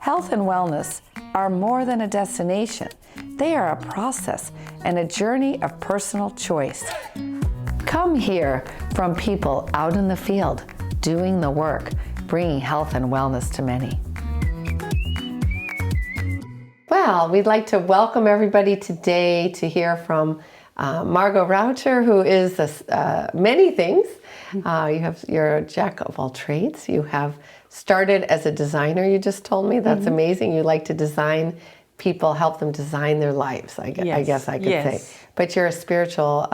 Health and wellness are more than a destination. They are a process and a journey of personal choice. Come hear from people out in the field, doing the work, bringing health and wellness to many. Well, we'd like to welcome everybody today to hear from Margo Ruiter, who is many things. You're a jack of all trades. You have started as a designer, you just told me. That's amazing. You like to design people, help them design their lives, I guess I could say. But you're a spiritual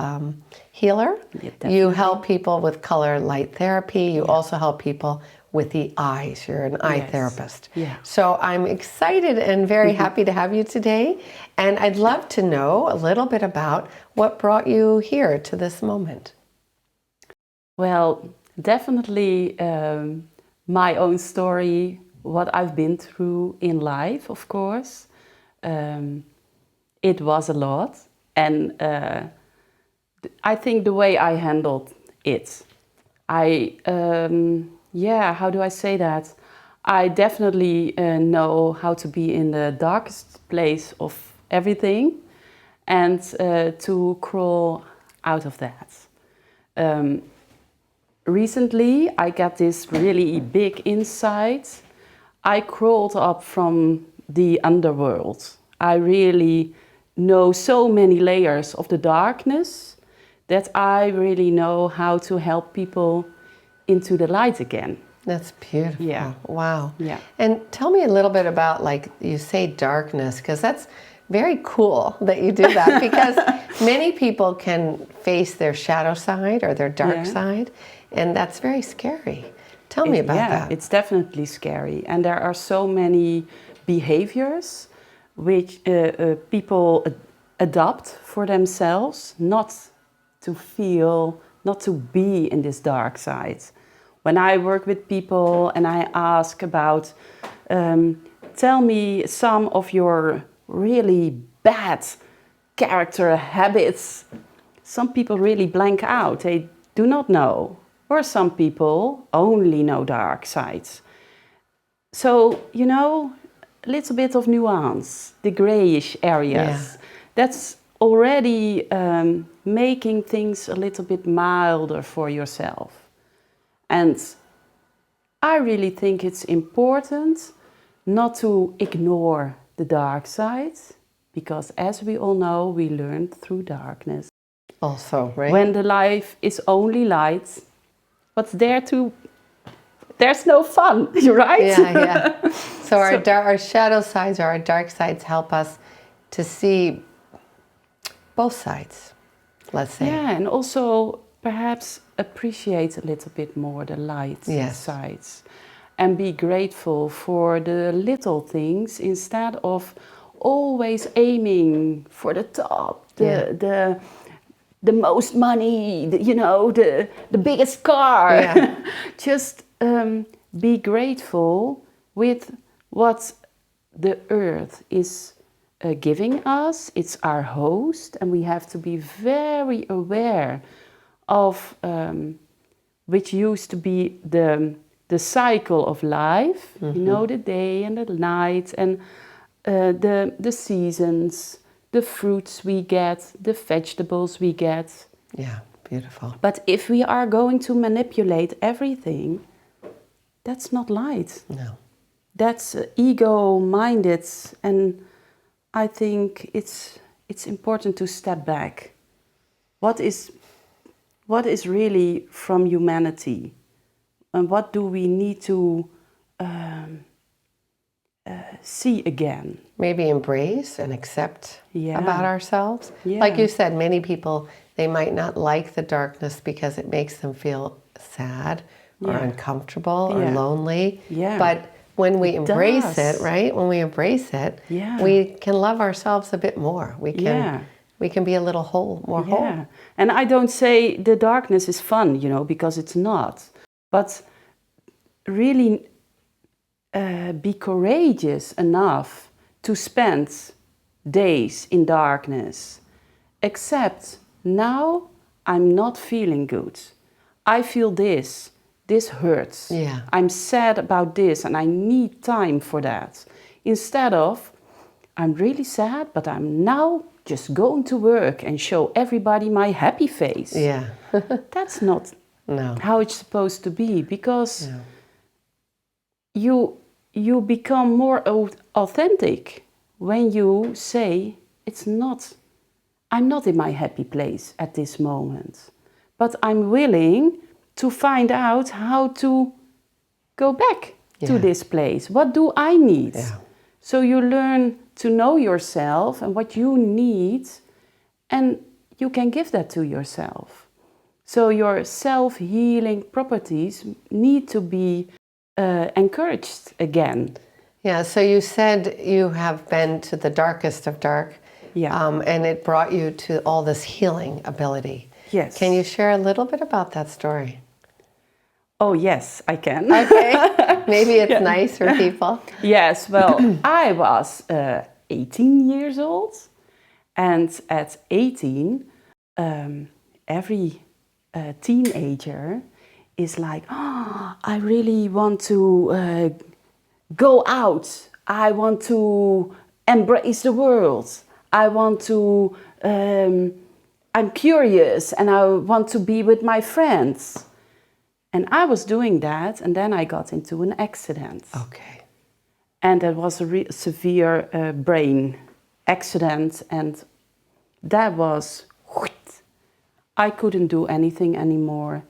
healer. Yeah, you help people with color light therapy. You also help people with the eyes. You're an eye therapist. Yeah. So I'm excited and very happy to have you today. And I'd love to know a little bit about what brought you here to this moment. Well, definitely my own story, what I've been through in life, of course. It was a lot. And I think the way I handled it, how do I say that? I definitely know how to be in the darkest place of everything and to crawl out of that. Recently, I got this really big insight. I crawled up from the underworld. I really know so many layers of the darkness that I really know how to help people into the light again. That's beautiful. Yeah. Wow. Yeah. And tell me a little bit about, like, you say darkness, because that's very cool that you do that, because many people can face their shadow side or their dark side, and that's very scary. Tell me about that. Yeah, it's definitely scary. And there are so many behaviors which people adopt for themselves, not to feel, not to be in this dark side. When I work with people and I ask about, tell me some of your really bad character habits, some people really blank out. They do not know. Or some people only know dark sides. So, you know, a little bit of nuance, the grayish areas. Yeah. That's already making things a little bit milder for yourself. And I really think it's important not to ignore the dark side, because as we all know, we learn through darkness. Also, right? When the life is only light, what's there to... There's no fun, right? Yeah. So our shadow sides or our dark sides help us to see both sides, let's say. Yeah, and also perhaps appreciate a little bit more the light sides. And be grateful for the little things instead of always aiming for the top, the most money, the biggest car. Yeah. Just be grateful with what the earth is giving us. It's our host, and we have to be very aware of which used to be the cycle of life. You know, the day and the night, and the seasons, the fruits we get, the vegetables we get. Yeah, beautiful. But if we are going to manipulate everything, that's not light. No. That's ego-minded, and I think it's important to step back. What is really from humanity? And what do we need to see again? Maybe embrace and accept about ourselves. Yeah. Like you said, many people, they might not like the darkness because it makes them feel sad or uncomfortable or lonely. Yeah. But when we embrace it, right? When we embrace it, we can love ourselves a bit more. We can be a little more whole. And I don't say the darkness is fun, because it's not. But really be courageous enough to spend days in darkness. Except now I'm not feeling good. I feel this. this hurts. Yeah. I'm sad about this and I need time for that. Instead of, I'm really sad, but I'm now just going to work and show everybody my happy face. Yeah. That's not No. how it's supposed to be, because Yeah. you become more authentic when you say, I'm not in my happy place at this moment, but I'm willing to find out how to go back to Yeah. this place. What do I need? Yeah. So you learn to know yourself and what you need, and you can give that to yourself. So your self-healing properties need to be encouraged again. Yeah, so you said you have been to the darkest of dark, and it brought you to all this healing ability. Yes. Can you share a little bit about that story? Oh, yes, I can. Okay. Maybe it's nice for people. Yes, well, I was 18 years old, and at 18, every teenager is like, oh, I really want to go out. I want to embrace the world. I want to, I'm curious and I want to be with my friends. And I was doing that, and then I got into an accident. Okay. And that was a severe brain accident, and that was, I couldn't do anything anymore.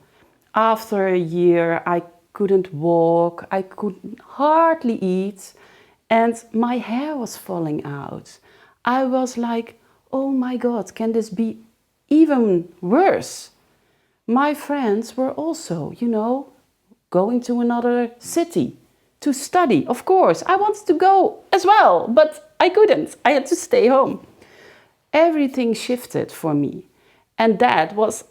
After a year, I couldn't walk, I could hardly eat, and my hair was falling out. I was like, oh my God, can this be even worse? My friends were also, going to another city to study. Of course, I wanted to go as well, but I couldn't. I had to stay home. Everything shifted for me. And that was,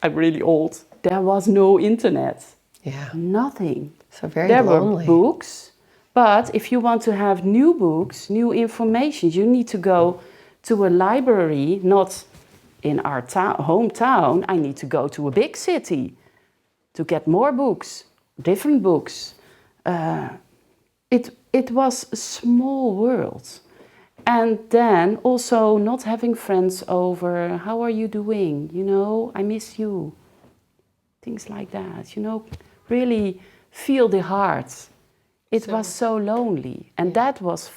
I'm really old. There was no internet. Yeah. Nothing. So very there lonely. There were books, but if you want to have new books, new information, you need to go to a library, not in our hometown. I need to go to a big city to get more books, different books. It was a small world. And then also not having friends over, how are you doing? I miss you. Things like that, really feel the heart. It was so lonely. And that was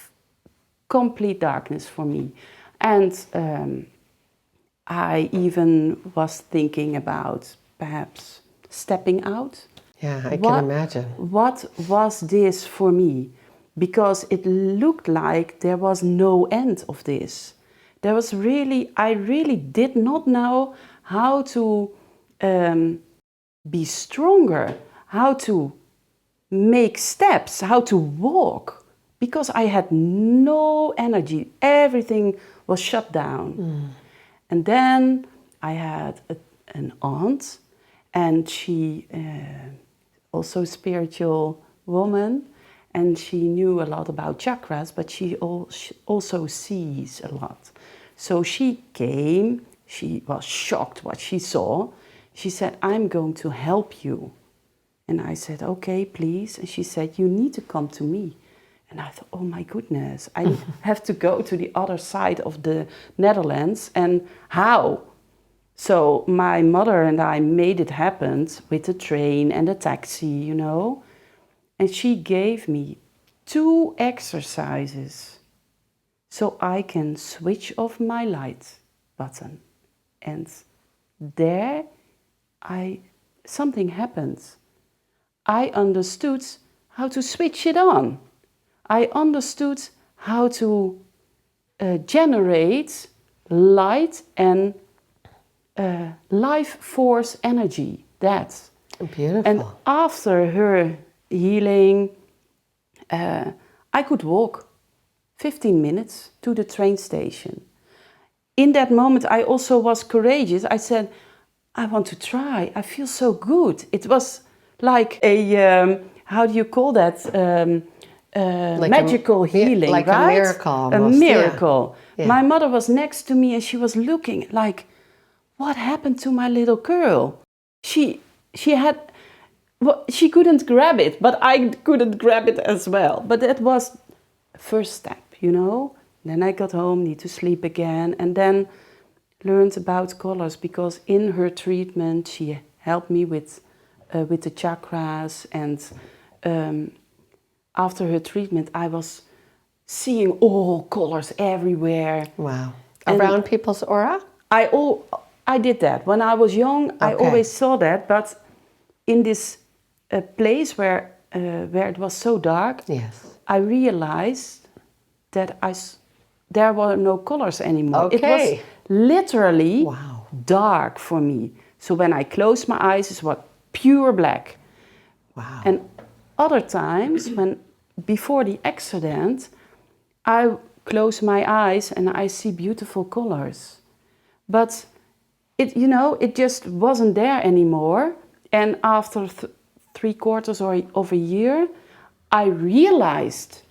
complete darkness for me. And I even was thinking about perhaps stepping out. Yeah, I can imagine. What was this for me? Because it looked like there was no end of this. I really did not know how to be stronger, how to make steps, how to walk, because I had no energy. Everything was shut down. And then I had an aunt, and she also a spiritual woman, and she knew a lot about chakras, but she also sees a lot. So she came, she was shocked what she saw. She said, I'm going to help you. And I said, okay, please. And she said, you need to come to me. And I thought, oh my goodness, I have to go to the other side of the Netherlands, and how? So my mother and I made it happen with the train and the taxi, And she gave me 2 exercises so I can switch off my light button. And there something happened. I understood how to switch it on. I understood how to generate light and life force energy. That. Beautiful. And after her healing, I could walk 15 minutes to the train station. In that moment, I also was courageous. I said, I want to try. I feel so good. It was like a, how do you call that? Like magical healing, like right? a miracle almost. A miracle. Yeah. My mother was next to me and she was looking like, what happened to my little girl? She had well, she couldn't grab it, but I couldn't grab it as well. But that was first step, you know. Then I got home, need to sleep again, and then learned about colors, because in her treatment she helped me with the chakras, and after her treatment I was seeing all colors everywhere. Wow. And Around people's aura? I did that when I was young. I Okay. always saw that, but in this place where it was so dark, Yes. I realized that there were no colors anymore. It Okay. was literally Wow. dark for me. So when I closed my eyes, it was pure black. Wow. And other times, before the accident, I close my eyes and I see beautiful colors. But it just wasn't there anymore. And after 3/4 of a year, I realized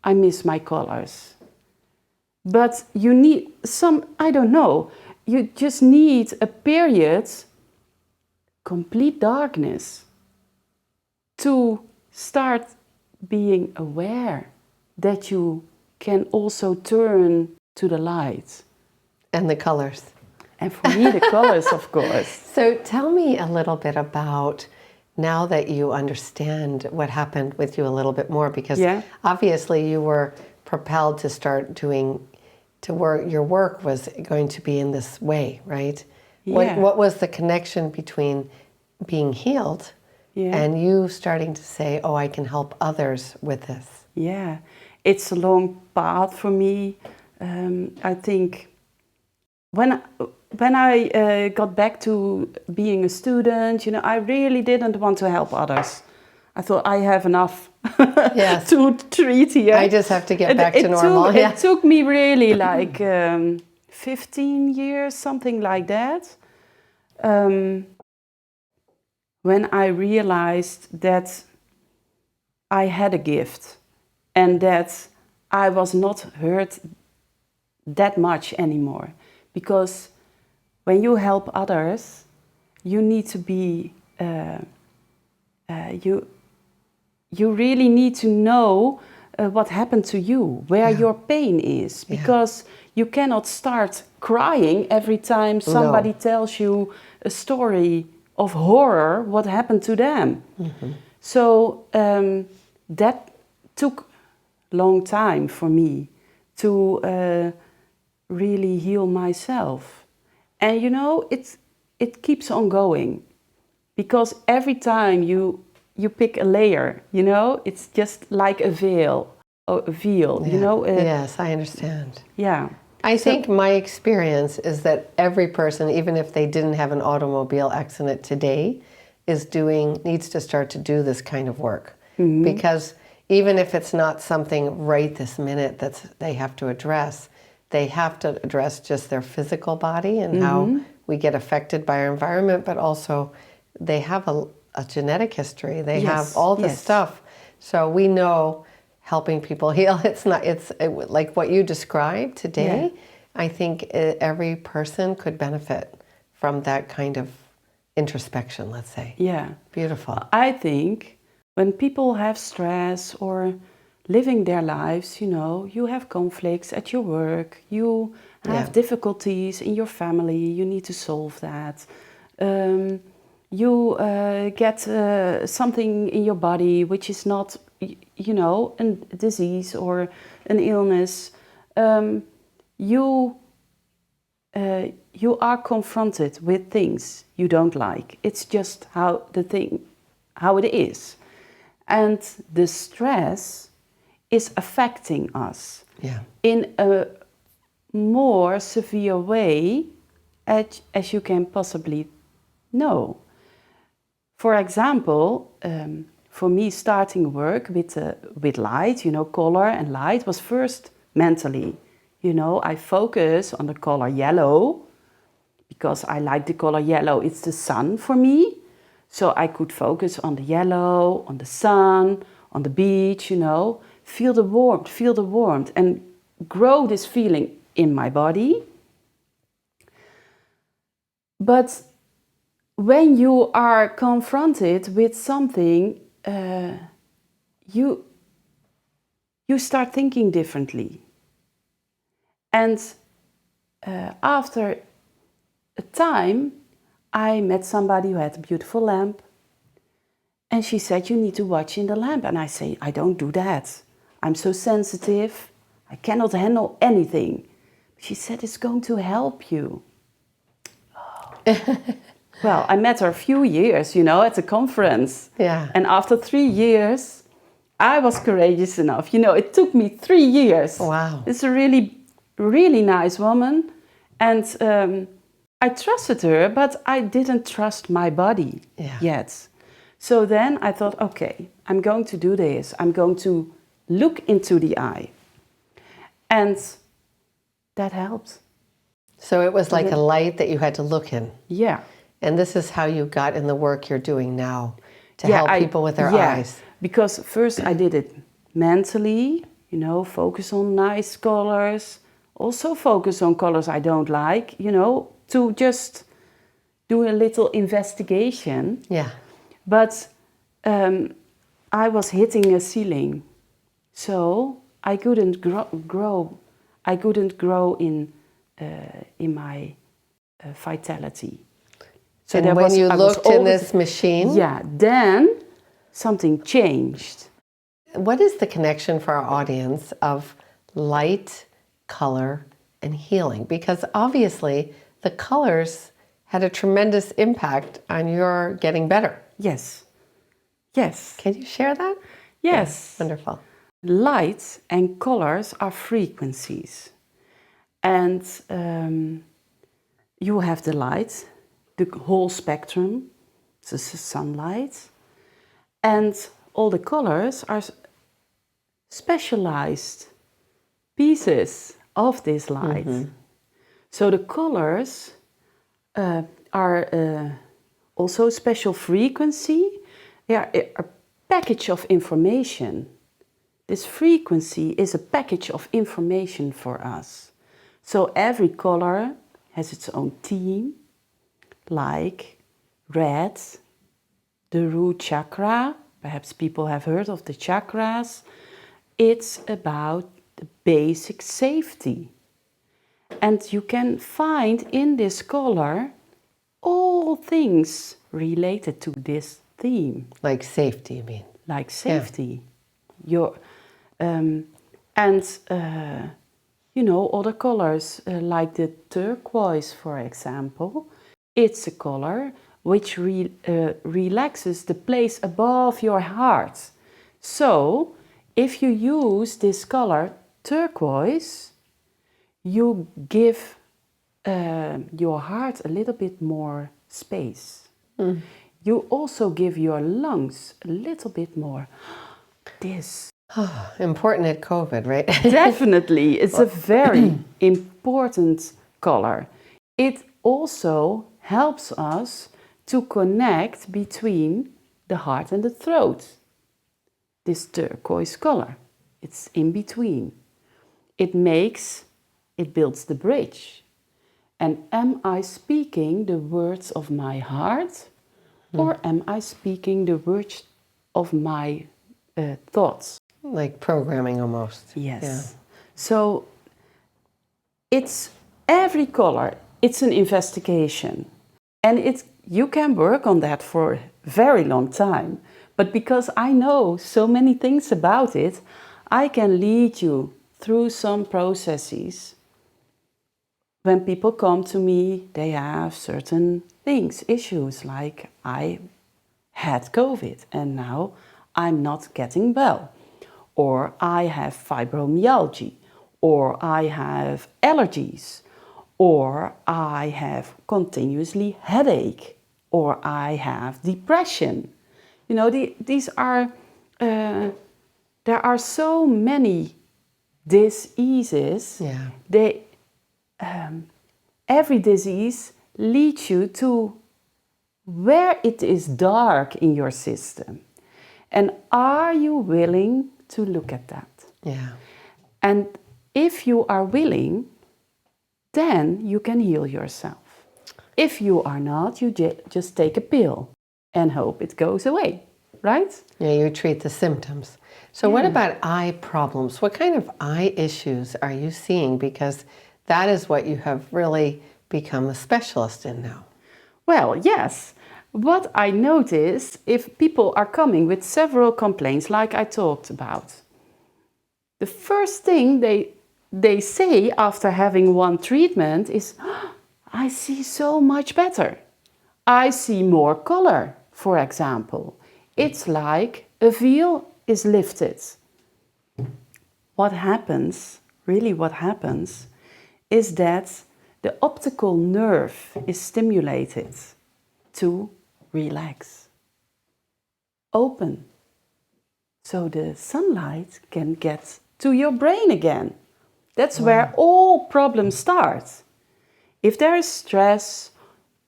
I miss my colors. But you need I don't know, you just need a period, complete darkness, to start being aware that you can also turn to the light. And the colors. And for me, the colors, of course. So tell me a little bit about, now that you understand what happened with you a little bit more, because Yeah. obviously you were propelled to start your work was going to be in this way, right? Yeah. What was the connection between being healed and you starting to say, oh, I can help others with this? Yeah, it's a long path for me. I think when I got back to being a student, I really didn't want to help others. I thought I have enough Yes. to treat here. I just have to get back to normal. It took me really like 15 years, something like that. When I realized that I had a gift and that I was not hurt that much anymore. Because when you help others, you need to be, you really need to know what happened to you, where your pain is. Because you cannot start crying every time somebody tells you a story of horror, what happened to them. Mm-hmm. So that took a long time for me to really heal myself. And it keeps on going, because every time you pick a layer, it's just like a veil. Yes, I understand. Yeah. I think my experience is that every person, even if they didn't have an automobile accident today, needs to start to do this kind of work. Mm-hmm. Because even if it's not something right this minute that they have to address, they have to address just their physical body and how we get affected by our environment, but also they have a genetic history. They have all this stuff. So we know helping people heal, it's like what you described today. I think every person could benefit from that kind of introspection, let's say. Yeah. Beautiful. I think when people have stress or living their lives, you have conflicts at your work, you have difficulties in your family, you need to solve that. You get something in your body which is not, a disease or an illness. You are confronted with things you don't like. It's just how it is. And the stress is affecting us in a more severe way as you can possibly know. For example, for me starting work with light, color and light was first mentally. I focus on the color yellow because I like the color yellow. It's the sun for me. So I could focus on the yellow, on the sun, on the beach, feel the warmth and grow this feeling in my body. But when you are confronted with something, you start thinking differently. And after a time, I met somebody who had a beautiful lamp. And she said, you need to watch in the lamp. And I say, I don't do that. I'm so sensitive. I cannot handle anything. She said, it's going to help you. Oh. Well, I met her a few years, at a conference. Yeah. And after 3 years, I was courageous enough. It took me 3 years. Wow. It's a really, really nice woman. And I trusted her, but I didn't trust my body yet. So then I thought, okay, I'm going to do this. I'm going to look into the eye. And that helped. So it was like a light that you had to look in. Yeah. And this is how you got in the work you're doing now to help people with their eyes. Because first I did it mentally, focus on nice colors, also focus on colors I don't like, to just do a little investigation. Yeah. But I was hitting a ceiling, so I couldn't grow. I couldn't grow in my vitality. So and when you looked in this machine? Yeah, then something changed. What is the connection for our audience of light, color, and healing? Because obviously the colors had a tremendous impact on your getting better. Yes. Yes. Can you share that? Yes. Yeah, wonderful. Light and colors are frequencies. And you have the light, the whole spectrum, the sunlight. And all the colors are specialized pieces of this light. Mm-hmm. So the colors are also special frequency. They are a package of information. This frequency is a package of information for us. So every color has its own theme, like red, the root chakra. Perhaps people have heard of the chakras. It's about the basic safety. And you can find in this color all things related to this theme. Like safety, you mean? Like safety. Yeah. Other colors like the turquoise, for example. It's a color which relaxes the place above your heart. So, if you use this color, turquoise, you give your heart a little bit more space. Mm. You also give your lungs a little bit more. This. Important at COVID, right? Definitely. It's a very important color. It also helps us to connect between the heart and the throat. This turquoise color. It's in between. It builds the bridge. And am I speaking the words of my heart, or am I speaking the words of my thoughts? Like programming almost. Yes. Yeah. So it's every color, it's an investigation. And you can work on that for a very long time. But because I know so many things about it, I can lead you through some processes. When people come to me, they have certain things, issues, like I had COVID and now I'm not getting well. Or I have fibromyalgia, or I have allergies, or I have continuously headache, or I have depression. These are, there are so many diseases. Yeah. Every disease leads you to where it is dark in your system. And are you willing to look at that? Yeah. And if you are willing, then you can heal yourself. If you are not, you just take a pill and hope it goes away, right? Yeah, you treat the symptoms. So what about eye problems? What kind of eye issues are you seeing? Because that is what you have really become a specialist in now. Well, yes. What I notice, if people are coming with several complaints like I talked about, the first thing they say after having one treatment is, "Oh, I see so much better. I see more color," for example. It's like a veil is lifted. What happens, really what happens, is that the optical nerve is stimulated to relax, open, so the sunlight can get to your brain again. That's where all problems start. If there is stress,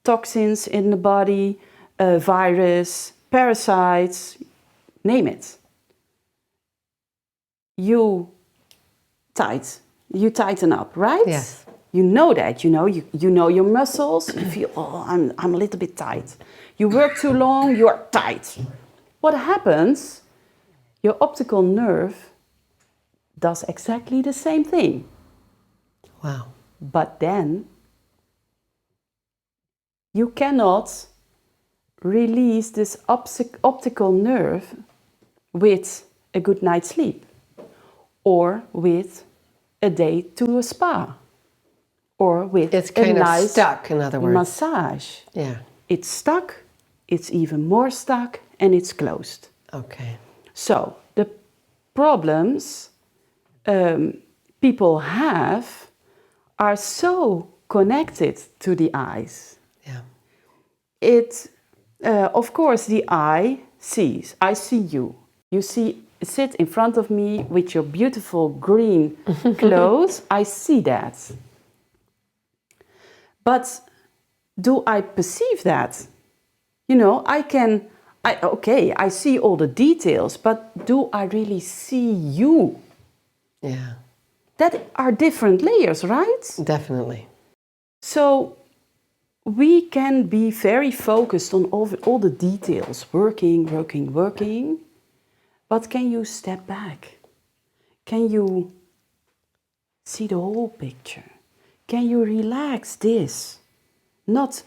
toxins in the body, a virus, parasites, name it, you tighten up, right? Yes. You know that, you know your muscles, you feel, oh, I'm a little bit tight. You work too long, you are tight. What happens? Your optical nerve does exactly the same thing. Wow. But then you cannot release this optical nerve with a good night's sleep or with a day to a spa or with It's a kind of nice stuck, in other words. massage. Yeah. It's stuck, it's even more stuck, and it's closed. Okay. So the problems people have are so connected to the eyes. Yeah. Of course, the eye sees. I see you. You sit in front of me with your beautiful green clothes. I see that. But do I perceive that? You know, I see all the details, but do I really see you? Yeah. That are different layers, right? Definitely. So we can be very focused on all the details, working, but can you step back? Can you see the whole picture? Can you relax this? Not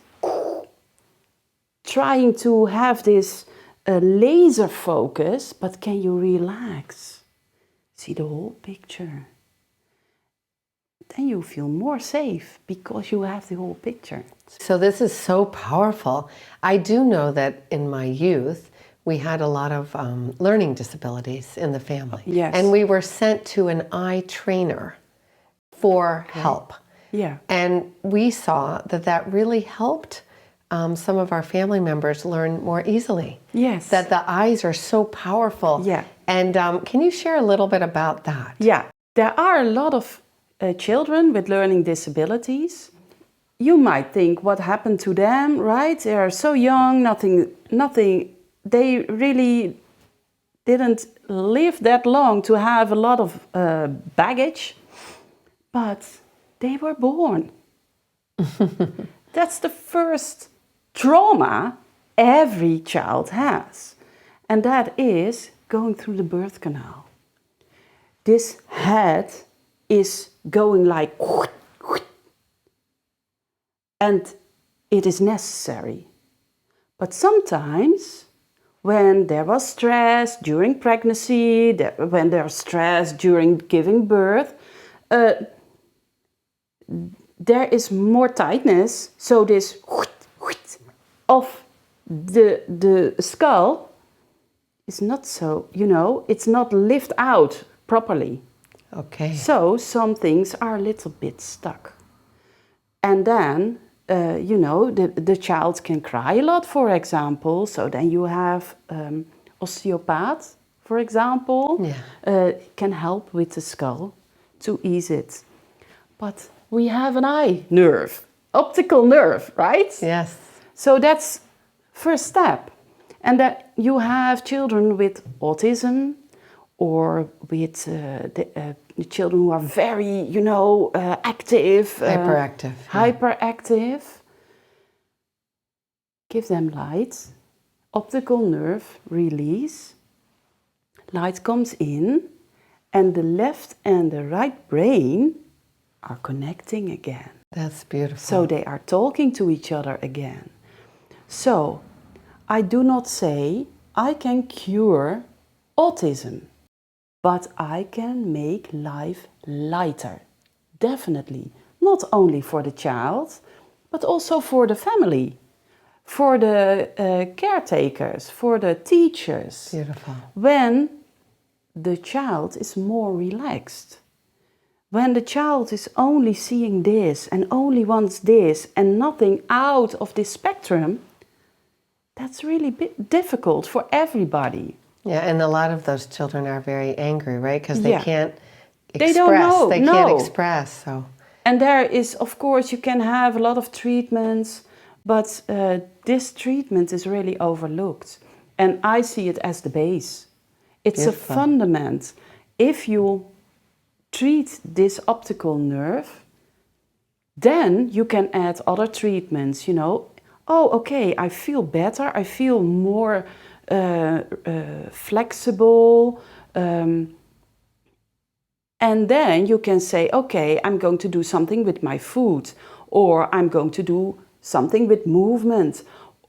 trying to have this laser focus, but can you relax? See the whole picture. Then you feel more safe because you have the whole picture. So this is so powerful. I do know that in my youth, we had a lot of learning disabilities in the family. Yes. And we were sent to an eye trainer for help. Yeah. And we saw that that really helped some of our family members learn more easily. Yes. That the eyes are so powerful. Yeah. And can you share a little bit about that? Yeah. There are a lot of children with learning disabilities. You might think, what happened to them, right? They are so young, nothing. They really didn't live that long to have a lot of baggage, but they were born. That's the first trauma every child has, and that is going through the birth canal. This head is going like, and it is necessary. But sometimes when there was stress during pregnancy, when there's stress during giving birth, there is more tightness, so this of the skull is not so, it's not lift out properly. Okay. So some things are a little bit stuck. And then, the child can cry a lot, for example. So then you have osteopath, for example, can help with the skull to ease it. But we have an eye nerve, optical nerve, right? Yes. So that's first step. And that you have children with autism or with the children who are very, active. Hyperactive. Hyperactive. give them light, optical nerve release, light comes in, and the left and the right brain are connecting again. That's beautiful. So they are talking to each other again. So I do not say I can cure autism, but I can make life lighter. Definitely. Not only for the child, but also for the family, for the caretakers, for the teachers. Beautiful. When the child is more relaxed, when the child is only seeing this and only wants this and nothing out of this spectrum, that's really difficult for everybody. Yeah, and a lot of those children are very angry, right? Because they can't express. They don't know. They can't express. So. And there is, of course, you can have a lot of treatments, but this treatment is really overlooked. And I see it as the base. It's Beautiful. a fundament. If you treat this optical nerve, then you can add other treatments, you know. Oh, okay, I feel better, I feel more flexible. And then you can say, okay, I'm going to do something with my food, or I'm going to do something with movement.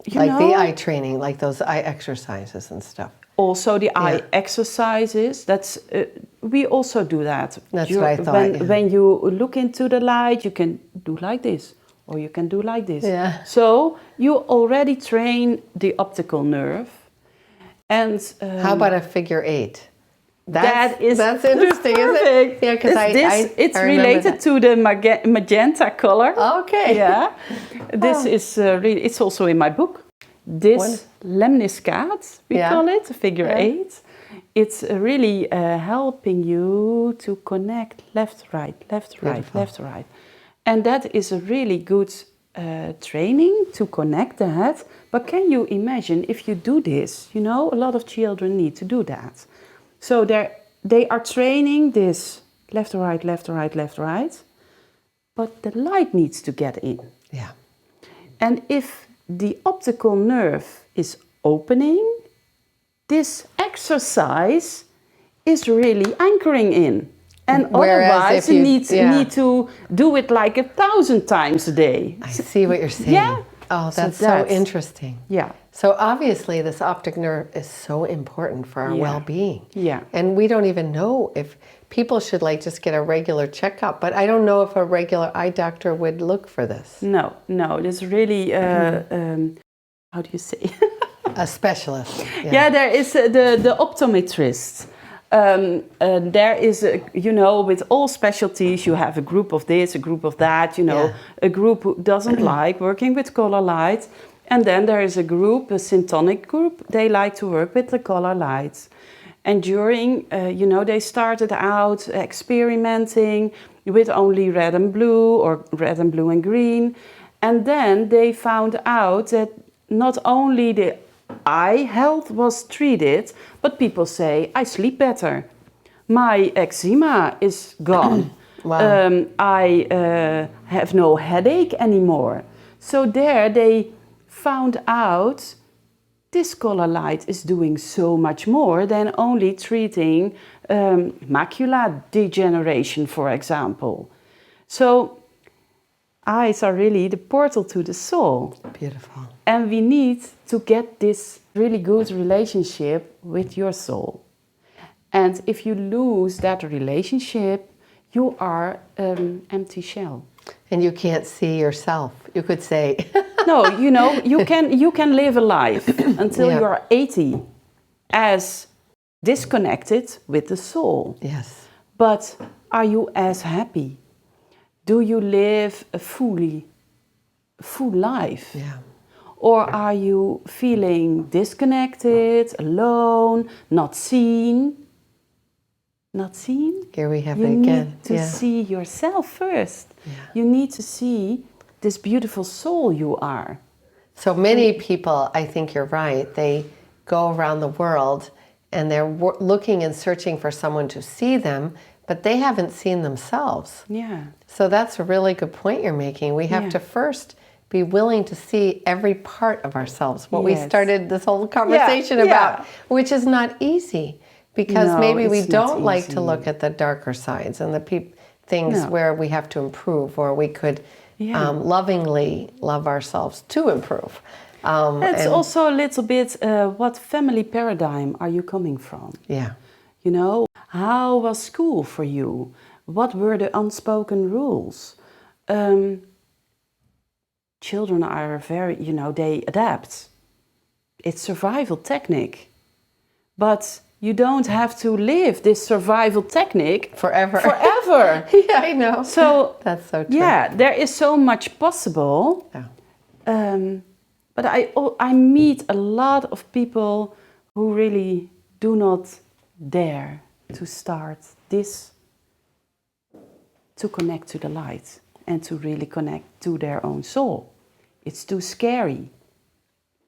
You Like know? the eye training, like those eye exercises and stuff. Also the eye exercises, that's we also do that. That's what I thought. When you look into the light, you can do like this, or you can do like this. Yeah. So you already train the optical nerve. And How about a figure 8? That's interesting, perfect. isn't it? Yeah, because it's I related to the magenta color. Okay. Yeah, this is really. It's also in my book. This lemniscate, we call it, figure 8. It's really helping you to connect left, right, left, right, left, right, and that is a really good training to connect that. But can you imagine if you do this? You know, a lot of children need to do that. So they are training this left, right, left, right, left, right, but the light needs to get in. Yeah. And if the optical nerve is opening, this exercise is really anchoring in. And Whereas otherwise you need to do it like 1,000 times a day. I see what you're saying. Yeah. Oh, that's so interesting. Yeah. So obviously this optic nerve is so important for our well-being. Yeah. And we don't even know if people should like just get a regular checkup, but I don't know if a regular eye doctor would look for this. No, it's really, how do you say? A specialist. Yeah, there is the optometrist. There is, you know, with all specialties, you have a group of this, a group of that, you know, a group who doesn't like working with color light. And then there is a group, a syntonic group, they like to work with the color lights. And during, you know, they started out experimenting with only red and blue or red and blue and green. And then they found out that not only the eye health was treated, but people say, I sleep better. My eczema is gone. Wow. I have no headache anymore. So there they found out this color light is doing so much more than only treating macular degeneration, for example. So eyes are really the portal to the soul. Beautiful. And we need to get this really good relationship with your soul. And if you lose that relationship, you are an empty shell. And you can't see yourself. You could say. No, you know, you can live a life until you are 80 as disconnected with the soul. Yes. But are you as happy? Do you live a full life? Yeah. Or are you feeling disconnected, alone, not seen? Not seen? Here we have You it again. need to see yourself first. Yeah. You need to see this beautiful soul you are. So many people, I think you're right, they go around the world and they're looking and searching for someone to see them, but they haven't seen themselves. Yeah. So that's a really good point you're making. We have Yeah. to first be willing to see every part of ourselves, what we Yes. started this whole conversation about, which is not easy, because No, maybe we it's not don't like to easy. look at the darker sides and the things No. where we have to improve, or we could lovingly love ourselves to improve. It's and- also a little bit what family paradigm are you coming from? Yeah. You know, how was school for you? What were the unspoken rules? Children are very, they adapt. It's survival technique. But you don't have to live this survival technique Forever. forever. Yeah, I know. So that's so true. yeah, there is so much possible. Yeah. But I meet a lot of people who really do not dare to start this, to connect to the light and to really connect to their own soul. It's too scary,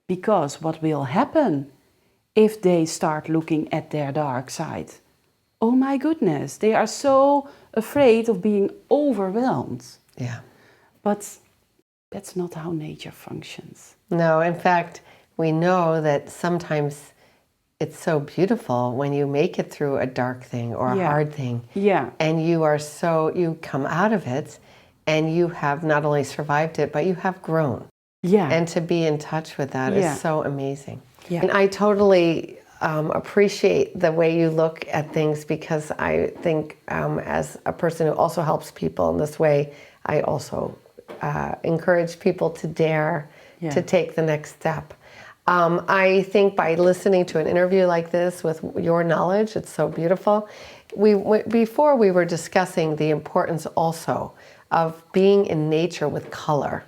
because what will happen if they start looking at their dark side? Oh my goodness, they are so afraid of being overwhelmed. Yeah. But that's not how nature functions. No, in fact, we know that sometimes it's so beautiful when you make it through a dark thing or a hard thing. Yeah. And you come out of it, and you have not only survived it, but you have grown. Yeah. And to be in touch with that is Yeah. so amazing. Yeah. And I totally appreciate the way you look at things, because I think as a person who also helps people in this way, I also encourage people to dare to take the next step. I think by listening to an interview like this with your knowledge, it's so beautiful. Before we were discussing the importance also of being in nature with color,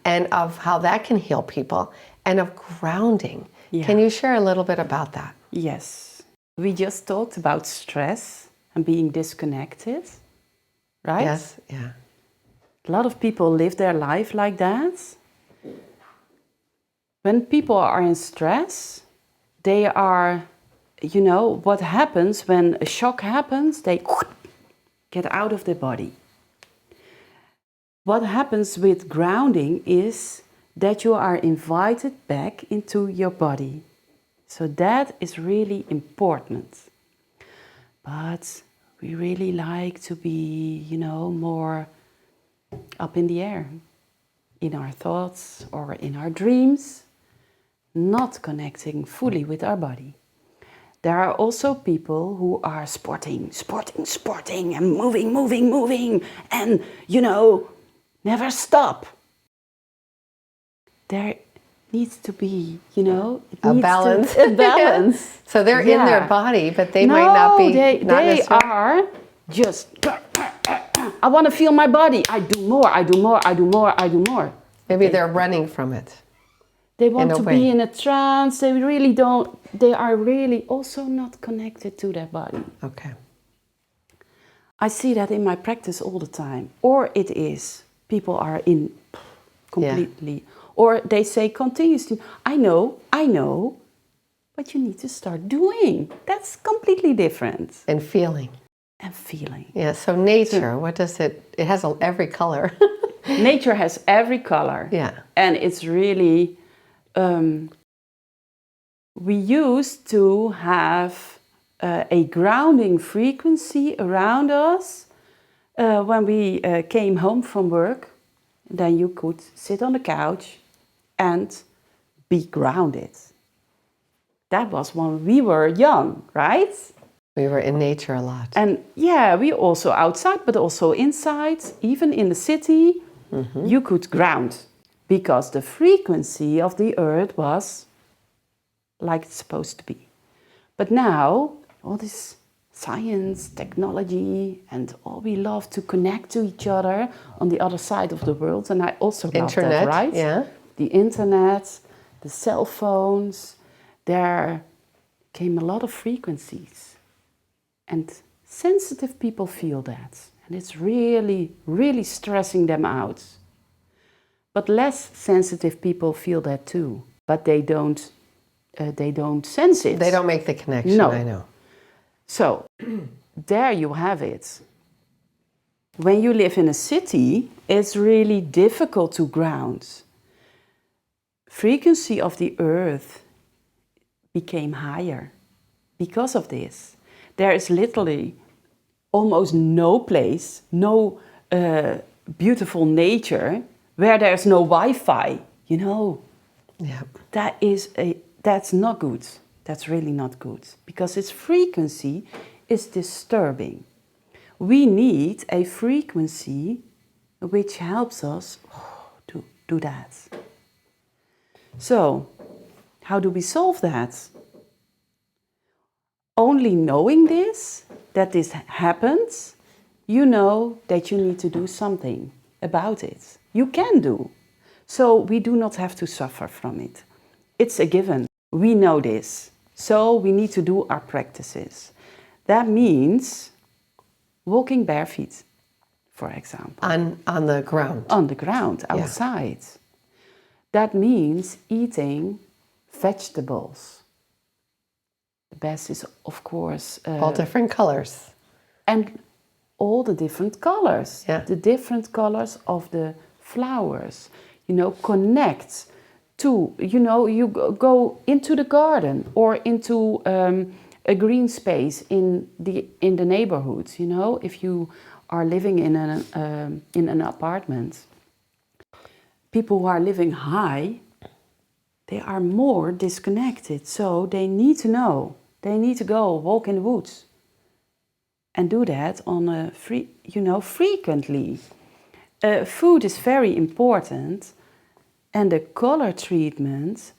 and of how that can heal people, and of grounding. Yeah. Can you share a little bit about that? Yes. We just talked about stress and being disconnected, right? Yes, yeah. A lot of people live their life like that. When people are in stress, they are, what happens when a shock happens, they get out of their body. What happens with grounding is that you are invited back into your body. So that is really important. But we really like to be, more up in the air, in our thoughts or in our dreams, not connecting fully with our body. There are also people who are sporting, and moving, and, never stop. There needs to be, A balance. A balance. So they're in their body, but they might not be. They are just, I want to feel my body. I do more. Maybe they're running from it. They want in a to way. be in a trance. They are really also not connected to their body. Okay. I see that in my practice all the time. Or it is, people are in completely, or they say continuously, I know, but you need to start doing. That's completely different. And feeling. And feeling. Yeah, so nature, what does it has every color. Nature has every color. Yeah. And it's really, we used to have a grounding frequency around us when we came home from work. Then you could sit on the couch and be grounded. That was when we were young, right? We were in nature a lot. And yeah, we also outside, but also inside, even in the city, you could ground, because the frequency of the earth was like it's supposed to be. But now, all this science, technology, and all we love to connect to each other on the other side of the world, and I also love Internet, that, right? yeah. The internet, the cell phones, there came a lot of frequencies. And sensitive people feel that. And it's really, really stressing them out. But less sensitive people feel that too. But they don't sense it. They don't make the connection, No. I know. So, there you have it. When you live in a city, it's really difficult to ground. frequency of the earth became higher because of this. There is literally almost no place, no beautiful nature where there's no Wi-Fi, you know. Yeah. That's not good. That's really not good because its frequency is disturbing. We need a frequency which helps us to do that. So, how do we solve that? Only knowing this, that this happens, you know that you need to do something about it. You can do. So we do not have to suffer from it. It's a given. We know this. So we need to do our practices. That means walking barefoot, for example. On the ground. On the ground, outside. Yeah. That means eating vegetables. The best is, of course... all different colors. And all the different colors. Yeah. The different colors of the flowers. You know, connect to, you know, you go into the garden or into a green space in the neighborhood. You know, if you are living in an apartment, people who are living high, they are more disconnected. So they need to know. They need to go walk in the woods and do that on a frequently. Food is very important, and the color treatment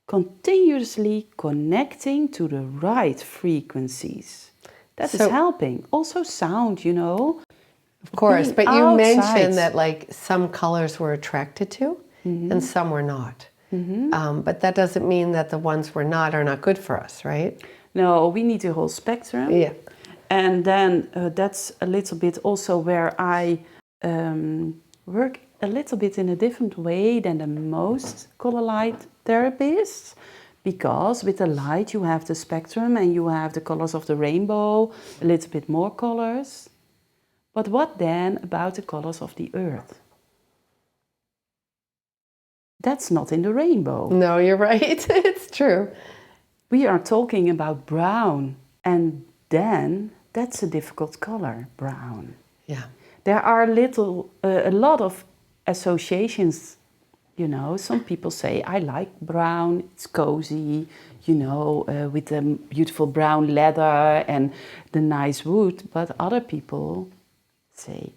continuously connecting to the right frequencies. That is helping. Also sound, you know. Of course, but you outside. mentioned that like some colors were attracted to and some were not. But that doesn't mean that the ones we're not are not good for us, right? No, we need the whole spectrum. Yeah. And then that's a little bit also where I work a little bit in a different way than the most color light therapists. Because with the light you have the spectrum and you have the colors of the rainbow, a little bit more colors. But what then about the colors of the earth? That's not in the rainbow. No, you're right. It's true. We are talking about brown, and then that's a difficult color, brown. Yeah. There are a lot of associations, you know. Some people say, I like brown, it's cozy, you know, with the beautiful brown leather and the nice wood. But other people say,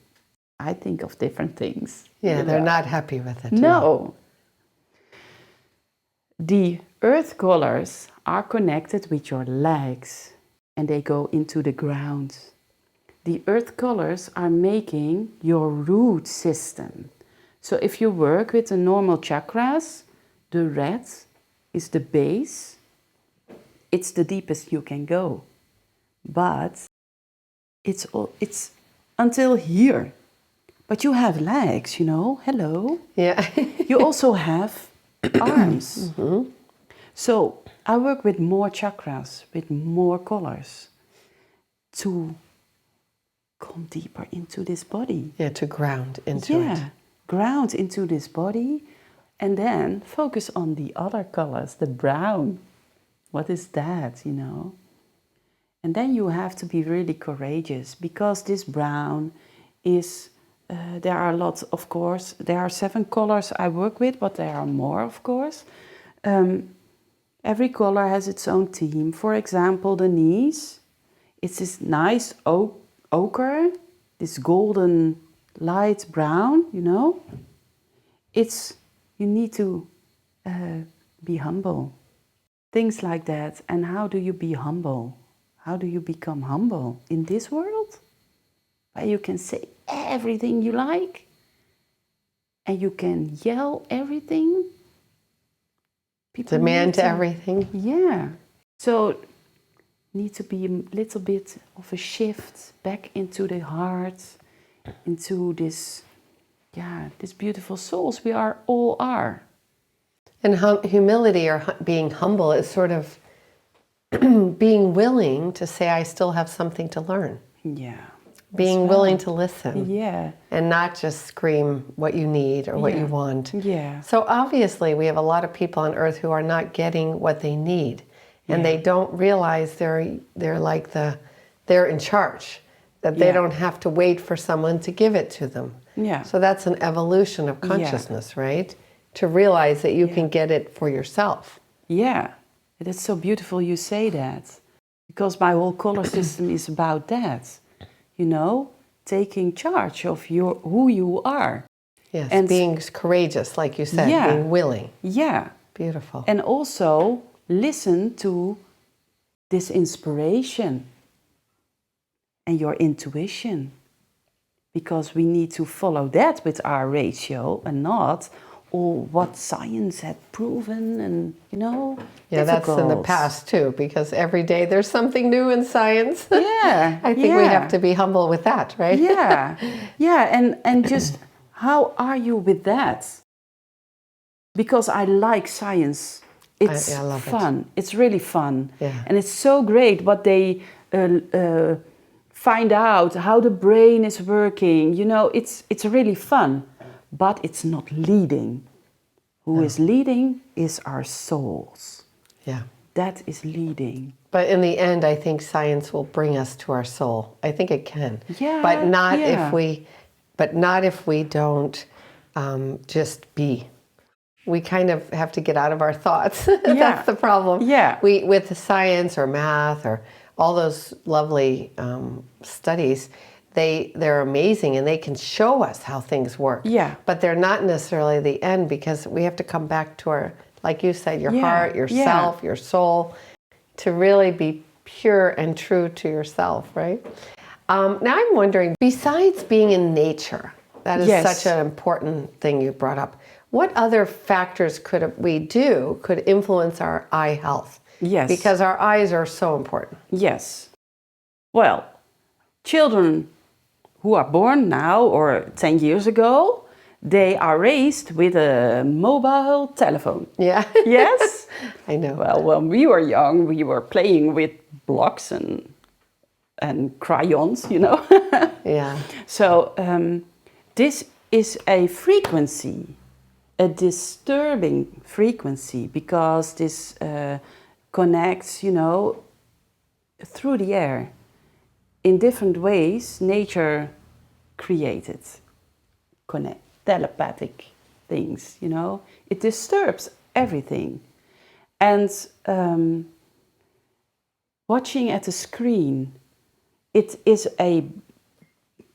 I think of different things. Yeah, they're not happy with it. No. The earth colors are connected with your legs and they go into the ground. The earth colors are making your root system. So if you work with the normal chakras, the red is the base. It's the deepest you can go. But it's until here. But you have legs, you know. Hello. Yeah. You also have arms. So I work with more chakras, with more colors to come deeper into this body. Yeah, to ground into it. Yeah, ground into this body and then focus on the other colors, the brown. What is that, you know? And then you have to be really courageous because this brown is, there are lots, of course, there are 7 colors I work with, but there are more, of course. Every color has its own theme. For example, the knees, it's this nice ochre, this golden light brown, you know. You need to be humble. Things like that. And how do you be humble? How do you become humble in this world? Where you can say everything you like and you can yell everything. People demand everything. Yeah. So need to be a little bit of a shift back into the heart, into this beautiful souls we all are. And humility or being humble is sort of being willing to say, I still have something to learn. Yeah. Being willing to listen. Yeah. And not just scream what you need or what you want. Yeah. So obviously we have a lot of people on earth who are not getting what they need. And they don't realize they're like they're in charge. That they don't have to wait for someone to give it to them. Yeah. So that's an evolution of consciousness, right? To realize that you can get it for yourself. Yeah. It's so beautiful you say that. Because my whole color system is about that. You know, taking charge of who you are. Yes, and being courageous, like you said, being willing. Yeah. Beautiful. And also listen to this inspiration and your intuition. Because we need to follow that with our ratio and not all what science had proven and, you know, yeah, that's in the past too, because every day there's something new in science. Yeah. I think we have to be humble with that, right? Yeah. Yeah, and just how are you with that? Because I like science. It's I love fun. It's really fun. Yeah. And it's so great what they find out, how the brain is working. You know, it's really fun. But it's not leading. Who is leading is our souls. Yeah. That is leading. But in the end, I think science will bring us to our soul. I think it can. Yeah. But not if we don't just be. We kind of have to get out of our thoughts. That's the problem. Yeah. With the science or math or all those lovely studies, they're amazing and they can show us how things work. Yeah. But they're not necessarily the end, because we have to come back to our, like you said, your heart, yourself, your soul, to really be pure and true to yourself, right? Now I'm wondering, besides being in nature, that is such an important thing you brought up, what other factors could influence our eye health? Yes. Because our eyes are so important. Yes. Well, children who are born now or 10 years ago, they are raised with a mobile telephone. Yeah. Yes? I know. Well, when we were young, we were playing with blocks and crayons, you know. Yeah. So this is a frequency, a disturbing frequency, because this connects, you know, through the air. In different ways, nature created telepathic things, you know. It disturbs everything. And watching at the screen, it is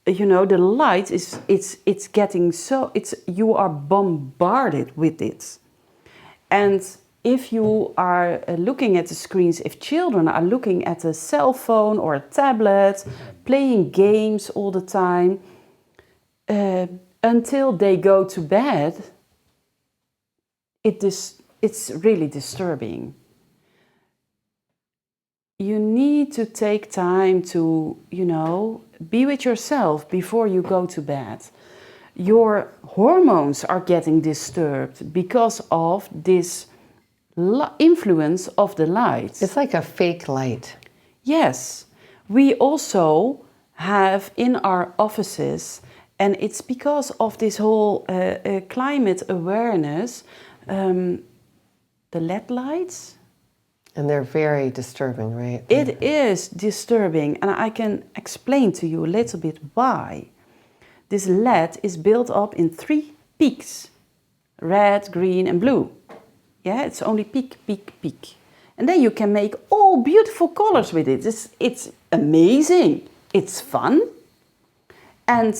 you know, the light it's getting so, you are bombarded with it. And if you are looking at the screens, if children are looking at a cell phone or a tablet, playing games all the time, until they go to bed, it's really disturbing. You need to take time to, you know, be with yourself before you go to bed. Your hormones are getting disturbed because of this influence of the light. It's like a fake light. Yes. We also have in our offices, and it's because of this whole climate awareness, the LED lights. And they're very disturbing, right? It is disturbing, and I can explain to you a little bit why. This LED is built up in 3 peaks, red, green and blue. Yeah, it's only peak, peak, peak. And then you can make all beautiful colors with it. It's amazing. It's fun. And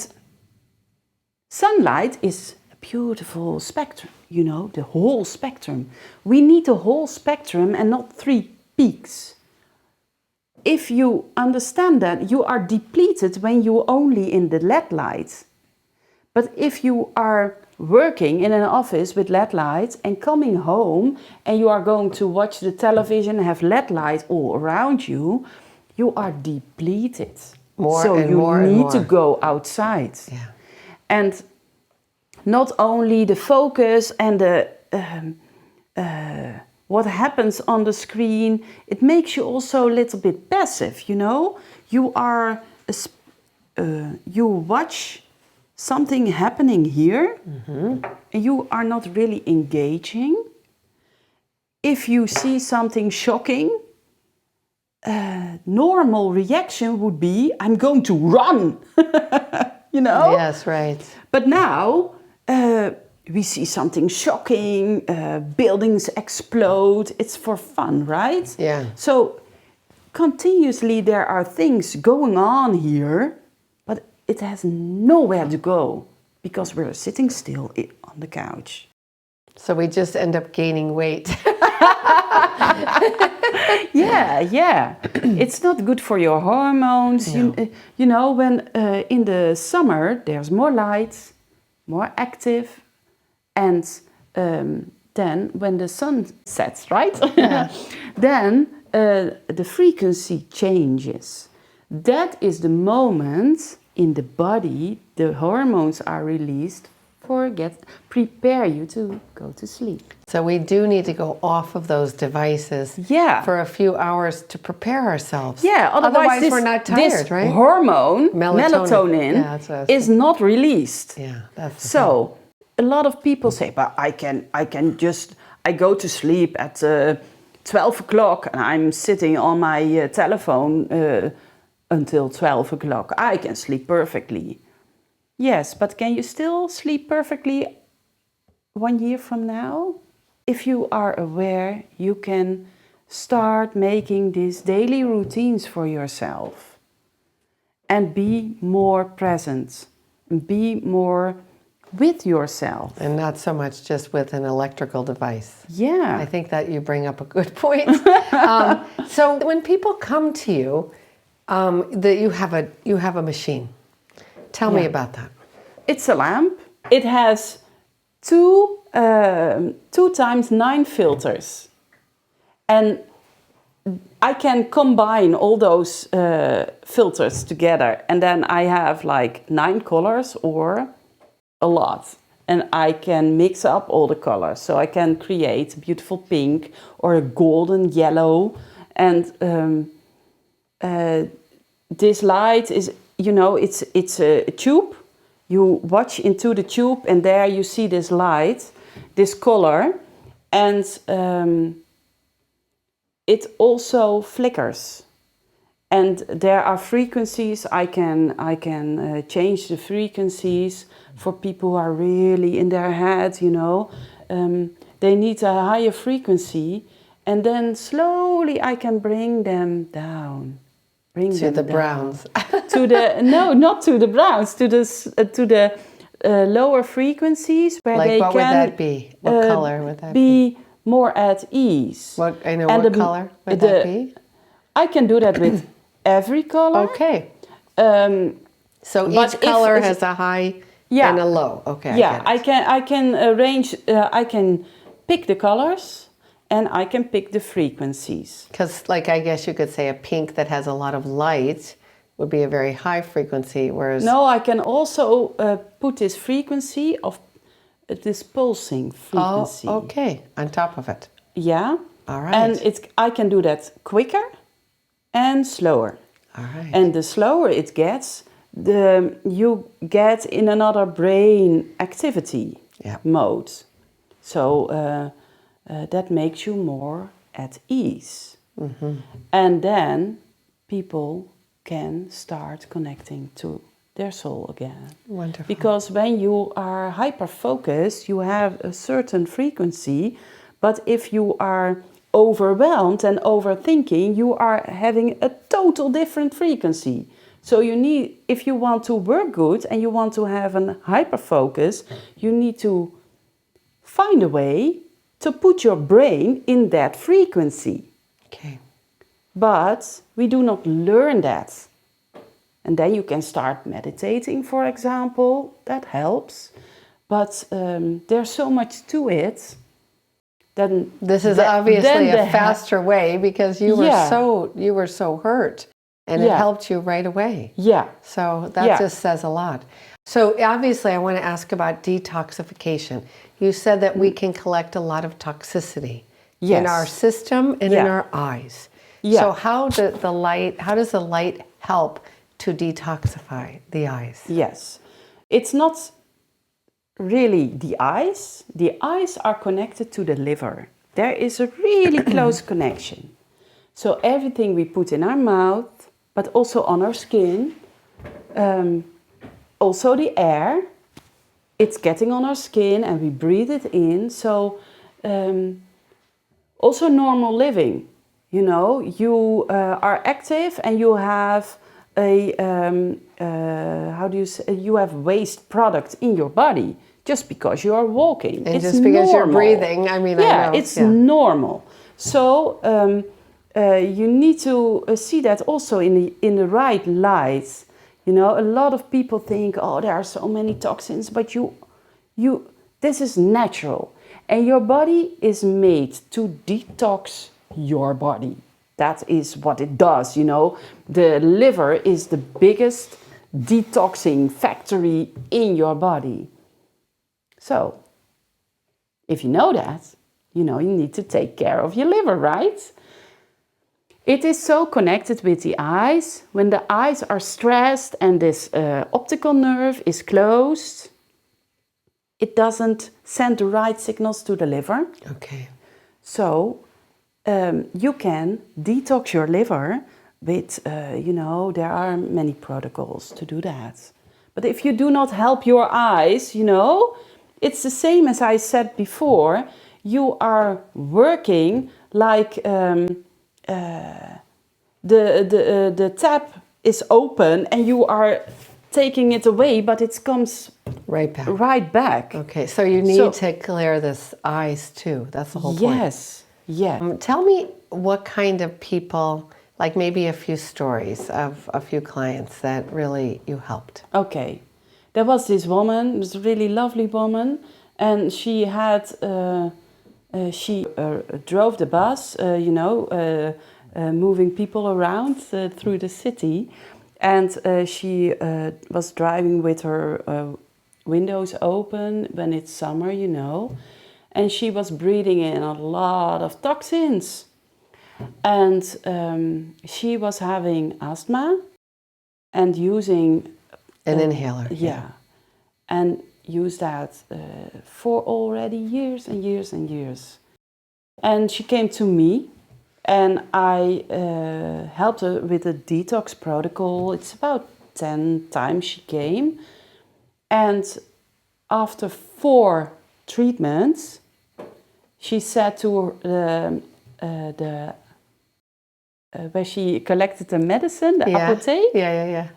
sunlight is a beautiful spectrum, you know, the whole spectrum. We need the whole spectrum and not 3 peaks. If you understand that, you are depleted when you're only in the LED light. But if you are working in an office with LED lights and coming home and you are going to watch the television and have LED light all around you, you are depleted. So you need to go outside. Yeah. And not only the focus and the what happens on the screen, it makes you also a little bit passive, you know? You are you watch something happening here, and you are not really engaging. If you see something shocking, normal reaction would be, I'm going to run, you know? Yes, right. But now we see something shocking, buildings explode, it's for fun, right? Yeah. So continuously there are things going on here, but it has nowhere to go because we're sitting still on the couch. So we just end up gaining weight. Yeah. It's not good for your hormones. No. You know, when in the summer there's more light, more active, and then when the sun sets, right? Yeah. Then the frequency changes. That is the moment in the body the hormones are released prepare you to go to sleep. So we do need to go off of those devices for a few hours to prepare ourselves. Yeah, otherwise this, we're not tired, this right? hormone, Melatonin. Yeah, that's what I was is not released. Yeah, that's the so a lot of people say, but I go to sleep at 12 o'clock and I'm sitting on my telephone until 12 o'clock. I can sleep perfectly. Yes, but can you still sleep perfectly 1 year from now? If you are aware, you can start making these daily routines for yourself and be more present, be more with yourself. And not so much just with an electrical device. Yeah. I think that you bring up a good point. So when people come to you, that you have a machine. Tell me about that. It's a lamp. It has 2 times 9 filters. And I can combine all those filters together. And then I have like 9 colors or a lot. And I can mix up all the colors. So I can create a beautiful pink or a golden yellow. And this light is, you know, it's a tube. You watch into the tube and there you see this light, this color, and it also flickers. And there are frequencies. I can change the frequencies for people who are really in their head, you know. They need a higher frequency, and then slowly I can bring them down. To the browns. Not to the browns, to the lower frequencies where like they what can would that be? What color would that be more at ease. What color would that be? I can do that with every color. Okay. So each color has a high and a low. Okay. I can arrange. I can pick the colors. And I can pick the frequencies. Because, like, I guess you could say a pink that has a lot of light would be a very high frequency, whereas... No, I can also put this frequency of this pulsing frequency. Oh, okay, on top of it. Yeah. All right. And I can do that quicker and slower. All right. And the slower it gets, you get in another brain activity mode. So... that makes you more at ease. Mm-hmm. And then people can start connecting to their soul again. Wonderful. Because when you are hyper-focused, you have a certain frequency, but if you are overwhelmed and overthinking, you are having a total different frequency. So if you want to work good and you want to have a hyper-focus, you need to find a way to put your brain in that frequency. Okay. But we do not learn that. And then you can start meditating, for example. That helps. But there's so much to it. Then this is obviously a faster way because you were so hurt, and it helped you right away. Yeah. So that just says a lot. So obviously, I want to ask about detoxification. You said that we can collect a lot of toxicity in our system and in our eyes. Yeah. So how does the light help to detoxify the eyes. Yes. It's not really the eyes. The eyes are connected to the liver. There is a really close connection. So everything we put in our mouth, but also on our skin, also the air, it's getting on our skin and we breathe it in. So also normal living, you know, you are active and you have a, how do you say, you have waste product in your body just because you are walking. And it's just because you're normal. breathing, I mean, yeah, I know. it's normal. So you need to see that also in the right light. You know, a lot of people think, oh, there are so many toxins, but this is natural. And your body is made to detox your body. That is what it does, you know. The liver is the biggest detoxing factory in your body. So, if you know that, you know you need to take care of your liver, right? It is so connected with the eyes. When the eyes are stressed and this optical nerve is closed, it doesn't send the right signals to the liver. Okay. So you can detox your liver with, you know, there are many protocols to do that. But if you do not help your eyes, you know, it's the same as I said before. You are working like the tap is open and you are taking it away, but it comes Right back. right back. Okay, so you need to clear this eyes too. That's the whole point. Yes, yeah. Tell me what kind of people, like maybe a few stories of a few clients that really you helped. Okay, there was this woman, this really lovely woman, and she had, she drove the bus, you know, moving people around through the city, and she was driving with her windows open when it's summer, you know, and she was breathing in a lot of toxins, and she was having asthma and using An inhaler. yeah, and used that for already years and years and years. And she came to me, and I helped her with a detox protocol. It's about 10 times she came. And after 4 treatments, she said to where she collected the medicine, the apotheke, Yeah.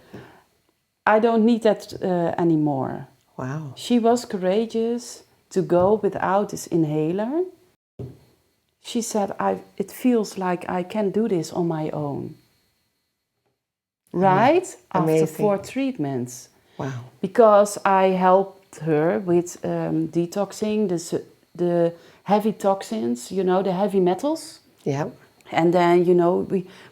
I don't need that anymore. Wow. She was courageous to go without this inhaler. She said, it feels like I can do this on my own. Right? Amazing. After 4 treatments. Wow. Because I helped her with detoxing the heavy toxins, you know, the heavy metals. Yeah. And then, you know,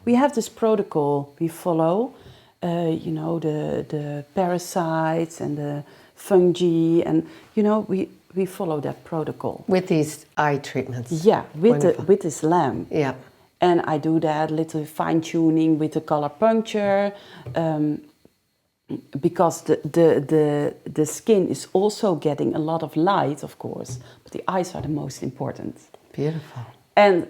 we have this protocol we follow, you know, the parasites and the fungi, and, you know, we follow that protocol. With these eye treatments. Yeah, with this lamp. Yeah. And I do that little fine tuning with the color puncture, because the skin is also getting a lot of light, of course, but the eyes are the most important. Beautiful. And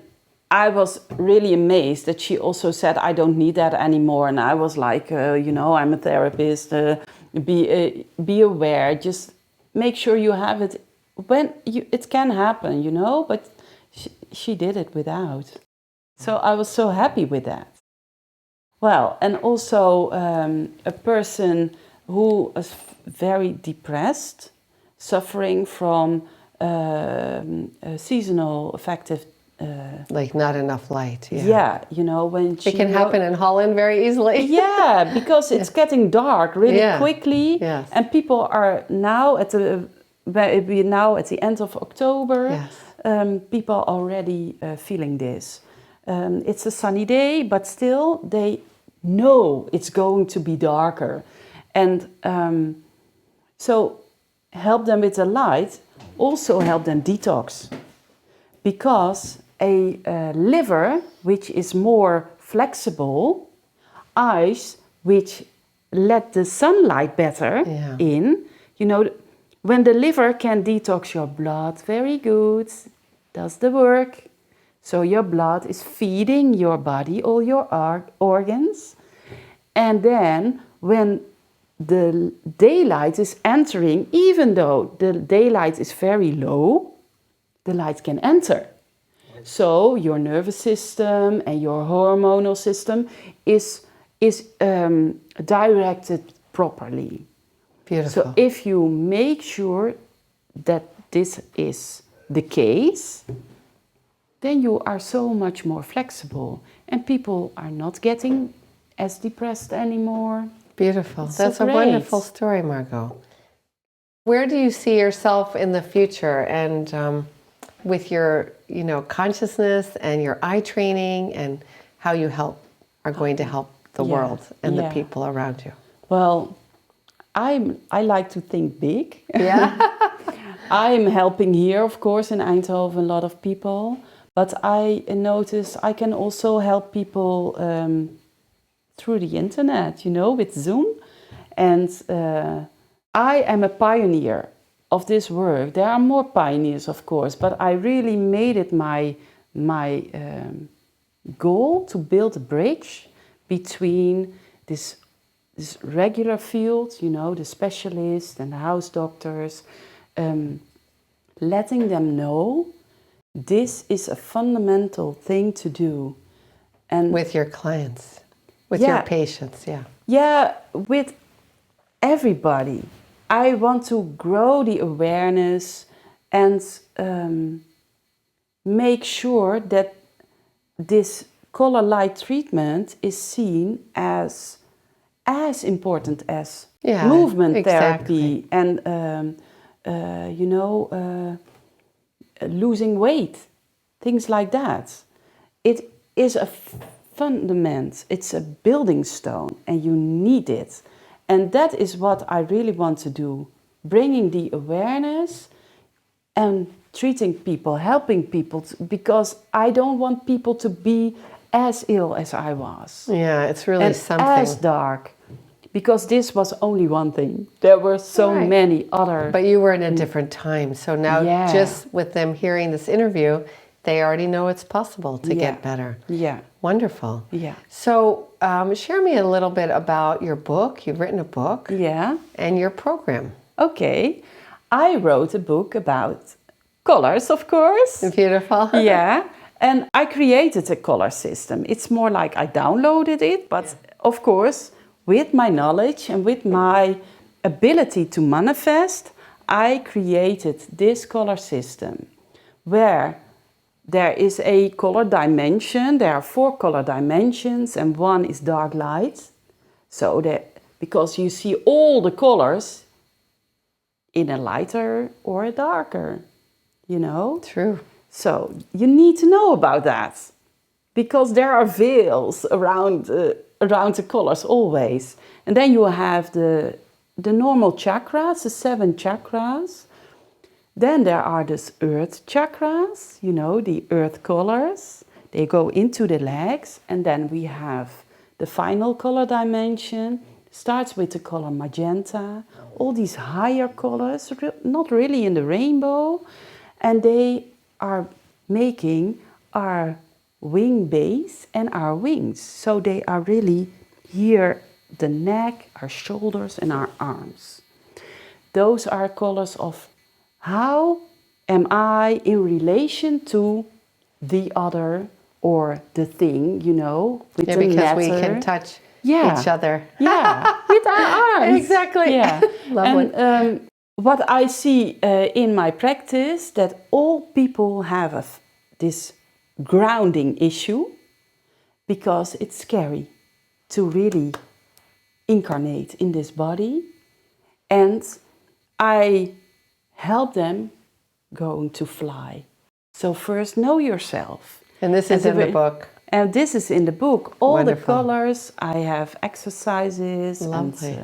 I was really amazed that she also said, I don't need that anymore. And I was like, you know, I'm a therapist, be aware, just make sure you have it when it can happen, you know, but she did it without. So I was so happy with that. Well, and also a person who was very depressed, suffering from seasonal affective. Like not enough light. Yeah. Yeah, you know, when she... It can happen in Holland very easily. Yeah, because it's getting dark really quickly. Yes. And people are now we're now at the end of October. Yes. People are already feeling this. It's a sunny day, but still they know it's going to be darker. And so help them with the light, also help them detox. Because a liver which is more flexible, eyes which let the sunlight better in. You know, when the liver can detox your blood, very good, does the work. So your blood is feeding your body, all your organs. And then when the daylight is entering, even though the daylight is very low, the light can enter. So your nervous system and your hormonal system is directed properly. Beautiful. So if you make sure that this is the case, then you are so much more flexible and people are not getting as depressed anymore. Beautiful. It's That's so a great. wonderful story, Margo. Where do you see yourself in the future and with your, consciousness and your eye training and how you are going to help the world and the people around you? Well, I like to think big. Yeah. I'm helping here, of course, in Eindhoven, a lot of people. But I notice I can also help people through the internet, with Zoom. And I am a pioneer of this work. There are more pioneers, of course, but I really made it my goal to build a bridge between this regular field, the specialists and the house doctors, letting them know this is a fundamental thing to do. And with your clients, with your patients, Yeah, with everybody. I want to grow the awareness and make sure that this color light treatment is seen as important as movement therapy and losing weight, things like that. It is a fundament, it's a building stone, and you need it. And that is what I really want to do, bringing the awareness and treating people, helping people, because I don't want people to be as ill as I was. Yeah, it's really and something. As dark, because this was only one thing. There were so many other... But you were in a different time, so now just with them hearing this interview, they already know it's possible to get better. Yeah. Wonderful. Yeah. So share me a little bit about your book. You've written a book. Yeah. And your program. Okay. I wrote a book about colors, of course. Beautiful. Yeah. And I created a color system. It's more like I downloaded it, but of course, with my knowledge and with my ability to manifest, I created this color system where there is a color dimension. There are 4 color dimensions and one is dark light. So that because you see all the colors in a lighter or a darker, True. So you need to know about that because there are veils around the colors always. And then you have the normal chakras, the 7 chakras. Then there are the earth chakras, the earth colors. They go into the legs. And then we have the final color dimension. Starts with the color magenta. All these higher colors, not really in the rainbow. And they are making our wing base and our wings. So they are really here, the neck, our shoulders and our arms. Those are colors of how am I in relation to the other or the thing, with the because matter. we can touch each other. Yeah, with our arms. Exactly. Yeah. Lovely. And what I see in my practice, that all people have this grounding issue because it's scary to really incarnate in this body. And I help them going to fly. So first know yourself. And this is in the book. And this is in the book. All Wonderful. the colors, I have exercises. Lovely.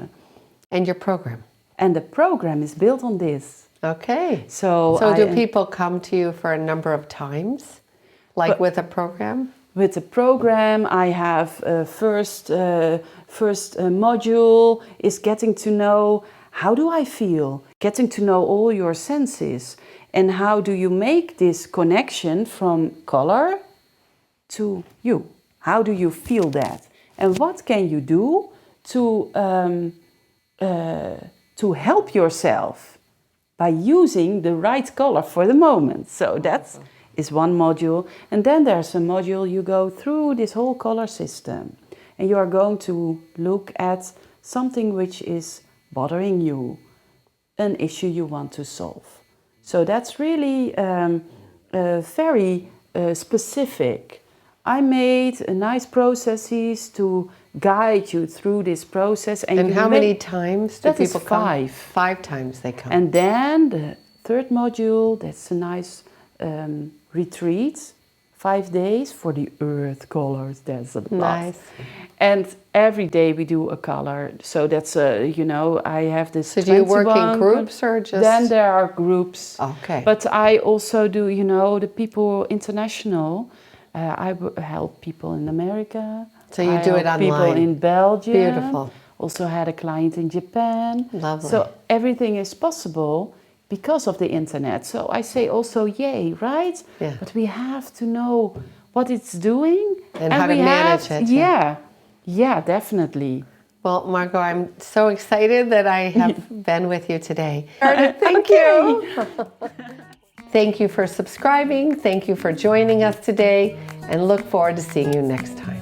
And your program. And the program is built on this. Okay. So do people come to you for a number of times, like with a program? with the program, I have first module is getting to know how do I feel, getting to know all your senses, and how do you make this connection from color to you? How do you feel that? And what can you do to help yourself by using the right color for the moment? So that is one module. And then there's a module you go through this whole color system. And you are going to look at something which is bothering you, an issue you want to solve. So that's really very specific. I made nice processes to guide you through this process. And how many times do people come? 5. 5 times they come. And then the third module, that's a nice retreat, 5 days for the earth colors. That's a lot. Nice. And every day we do a color. So that's I have this. So do you work in groups or just? Then there are groups. Okay. But I also do, the people international. I help people in America. So you do it online. People in Belgium. Beautiful. Also had a client in Japan. Lovely. So everything is possible because of the internet. So I say also, yay, right? Yeah. But we have to know what it's doing. And how to manage it. Yeah, definitely. Well, Margo, I'm so excited that I have been with you today. Thank you. Thank you for subscribing. Thank you for joining us today, and look forward to seeing you next time.